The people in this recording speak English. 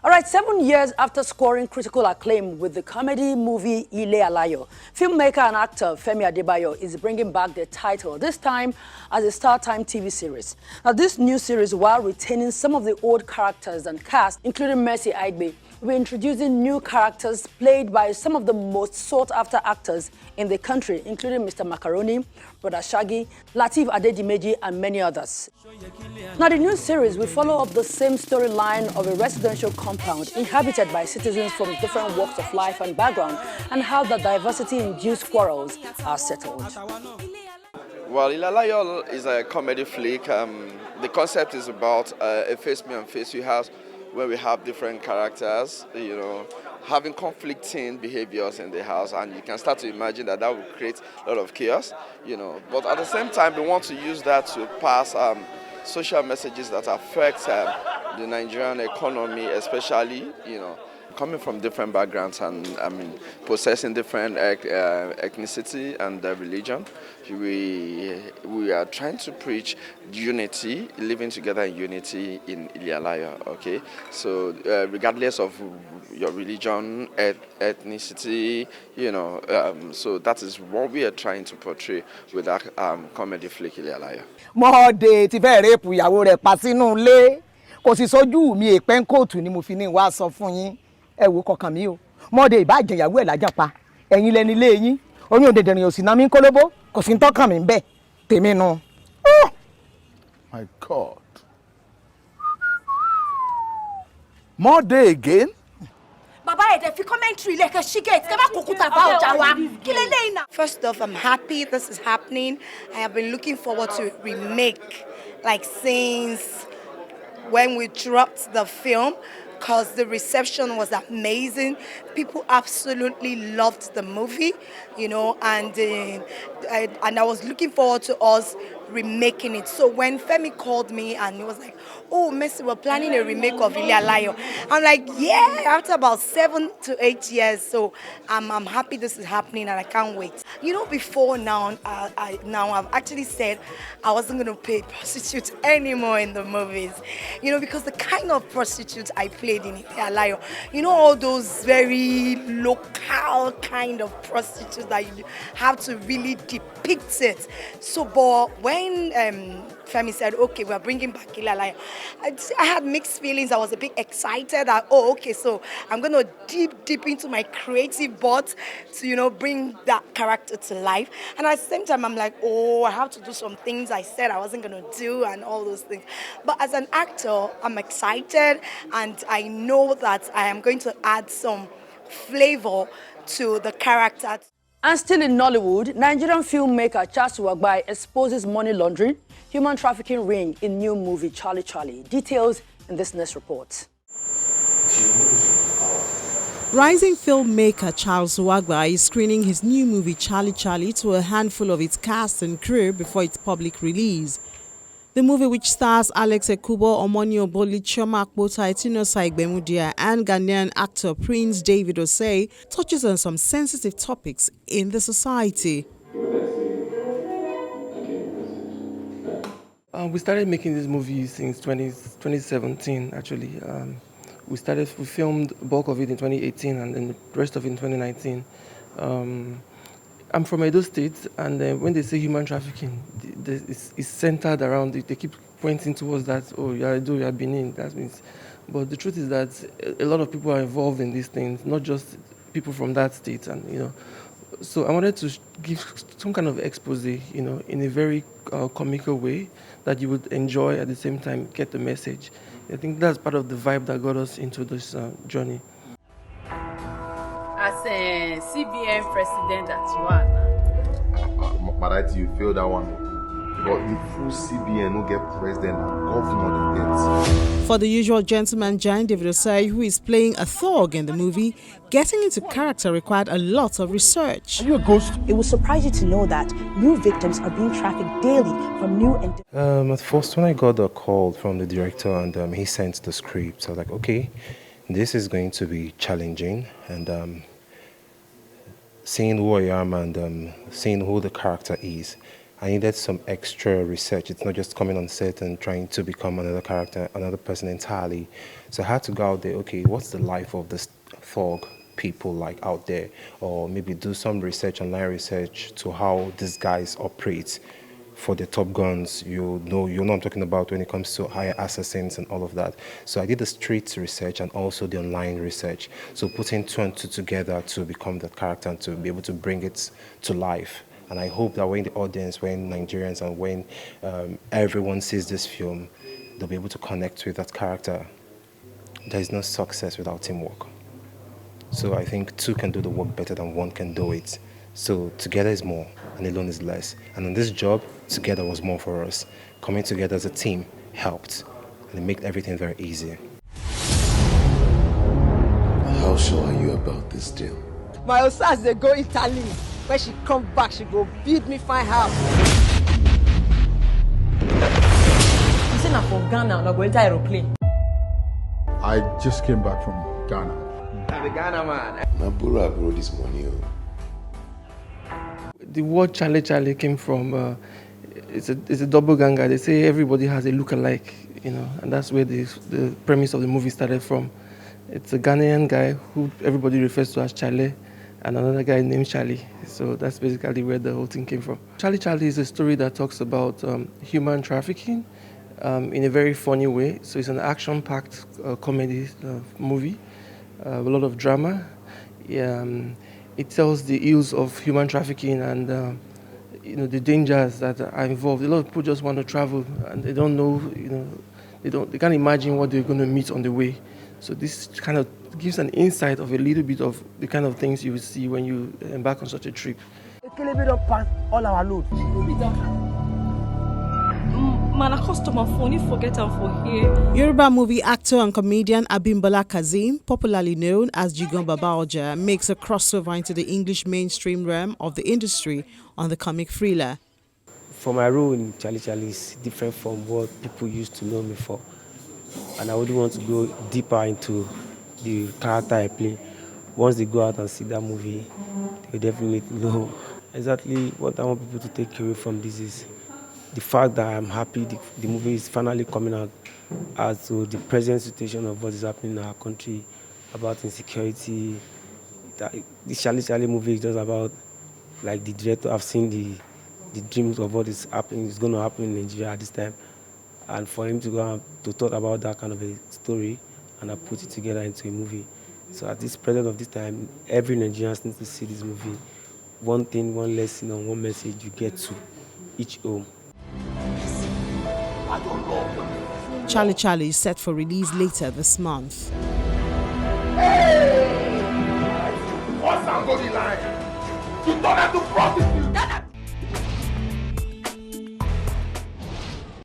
All right, 7 years after scoring critical acclaim with the comedy movie Alayo, filmmaker and actor Femi Adebayo is bringing back the title, this time as a Star-Time TV series. Now, this new series, while retaining some of the old characters and cast, including Mercy Aigbe, will be introducing new characters played by some of the most sought-after actors in the country, including Mr. Macaroni, Brother Shaggy, Lateef Adedimeji, and many others. Now, the new series will follow up the same storyline of a residential compound inhabited by citizens from different walks of life and background, and how the diversity-induced quarrels are settled. Well, Alayo is a comedy flick. The concept is about a face me and face you house where we have different characters, having conflicting behaviors in the house, and you can start to imagine that will create a lot of chaos, But at the same time, we want to use that to pass social messages that affect the Nigerian economy, especially, coming from different backgrounds and possessing different ethnicity and religion. We are trying to preach unity, living together in unity in Alayo, okay? So regardless of your religion, ethnicity, so that is what we are trying to portray with that comedy flick Alayo. Mọ́ọ̀dé ti fẹ́ rẹ́pù ìyàwó rẹ̀ pa sínú ilé kò sì sójú mi èèpẹ́ kóòtù ni mo fi ní wá sọ fún yín ẹ wò kọkàn mi o mọ́ọ̀dé ìbàjẹ́ ìyàwó ẹ̀ lájà pa ẹ̀yin lẹni ilé yín oyún òdèdèrìn òsì náà mi ń kólóbó kò sí ń tọ́kàn mi ń bẹ̀ tèmi nu. My God. Mọ́ọ̀dé again? Baba, if you commentary like a shigate, First off, I'm happy this is happening. I have been looking forward to remake, since when we dropped the film, because the reception was amazing. People absolutely loved the movie, and I was looking forward to us remaking it. So when Femi called me and he was like, "Oh, Messi, we're planning a remake of Alayo," I'm like, "Yeah!" After about 7 to 8 years, so I'm happy this is happening and I can't wait. Before now, I've actually said I wasn't going to pay prostitutes anymore in the movies, because the kind of prostitutes I played in Alayo, all those very local kind of prostitutes that you have to really depict it. So, but when Femi said, "Okay, we're bringing back Alayo," I had mixed feelings. I was a bit excited that, okay, so I'm going to deep into my creative bot to, bring that character to life. And at the same time, I'm like, I have to do some things I said I wasn't going to do and all those things. But as an actor, I'm excited and I know that I am going to add some flavor to the character. And still in Nollywood, Nigerian filmmaker Charles Wagbai exposes money laundering, human trafficking ring in new movie Charlie Charlie. Details in this next report. Rising filmmaker Charles Wagbai is screening his new movie Charlie Charlie to a handful of its cast and crew before its public release. The movie, which stars Alex Ekubo, Omoni Oboli, Chioma Akpota, Itinosa Igbemudia, and Ghanaian actor Prince David Osei, touches on some sensitive topics in the society. We started making this movie since 2017, actually. We filmed the bulk of it in 2018 and then the rest of it in 2019. I'm from Edo State, and when they say human trafficking, it's centered around it. They keep pointing towards that, you're Edo, you're Benin, that means. But the truth is that a lot of people are involved in these things, not just people from that state, and So I wanted to give some kind of expose, in a very comical way that you would enjoy at the same time get the message. I think that's part of the vibe that got us into this journey. As a CBN president that you are now. But you feel that one? But the full CBN will get president and governor the For the usual gentleman Giant David Osei, who is playing a thug in the movie, getting into character required a lot of research. Are you a ghost? It will surprise you to know that new victims are being trafficked daily from new and... At first, when I got the call from the director and he sent the script, I was like, okay, this is going to be challenging, and seeing who I am and seeing who the character is, I needed some extra research. It's not just coming on set and trying to become another character, another person entirely. So I had to go out there, okay, what's the life of this thug people like out there? Or maybe do some research, online research, to how these guys operate for the top guns. You know I'm talking about when it comes to higher assassins and all of that. So I did the street research and also the online research. So putting two and two together to become that character and to be able to bring it to life. And I hope that when the audience, when Nigerians and when everyone sees this film, they'll be able to connect with that character. There is no success without teamwork. So I think two can do the work better than one can do it. So together is more and alone is less. And on this job, together was more for us. Coming together as a team helped, and it made everything very easy. How sure are you about this deal? My Osas, they go Italy. When she come back, she go build me fine house. You say na for Ghana, na go enter aeroplane. I just came back from Ghana. I'm a Ghana man. Nabura brought this money. The word Charlie came from, it's a doppelganger. They say everybody has a look-alike, and that's where the premise of the movie started from. It's a Ghanaian guy who everybody refers to as Charlie, and another guy named Charlie. So that's basically where the whole thing came from. Charlie is a story that talks about human trafficking in a very funny way. So it's an action-packed comedy movie, a lot of drama. It tells the ills of human trafficking and the dangers that are involved. A lot of people just want to travel and they don't know, they can't imagine what they're going to meet on the way. So this kind of gives an insight of a little bit of the kind of things you will see when you embark on such a trip. All our load. Man, a customer phone, you forget her for here. Yoruba movie actor and comedian Abimbola Kazeem, popularly known as Jigan Baba Oja, makes a crossover into the English mainstream realm of the industry on the comic thriller. For my role in Charlie is different from what people used to know me for. And I wouldn't want to go deeper into the character I play. Once they go out and see that movie, they definitely know exactly what I want people to take away from this is the fact that I'm happy the movie is finally coming out as to the present situation of what is happening in our country, about insecurity. This Charlie movie is just about, like the director, I've seen the dreams of what is happening, is going to happen in Nigeria at this time. And for him to go and to talk about that kind of a story and I put it together into a movie. So at this present of this time, every Nigerian needs to see this movie. One thing, one lesson, and one message you get to each home. Charlie is set for release later this month. Hey! What's that body line? You don't have to profit.